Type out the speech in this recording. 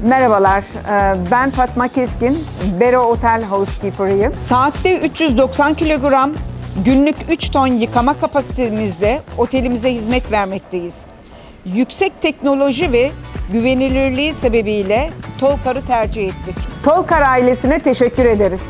Merhabalar, ben Fatma Keskin, Bero Otel Housekeeper'ıyım. Saatte 390 kilogram, günlük 3 ton yıkama kapasitemizle otelimize hizmet vermekteyiz. Yüksek teknoloji ve güvenilirliği sebebiyle Tolkar'ı tercih ettik. Tolkar ailesine teşekkür ederiz.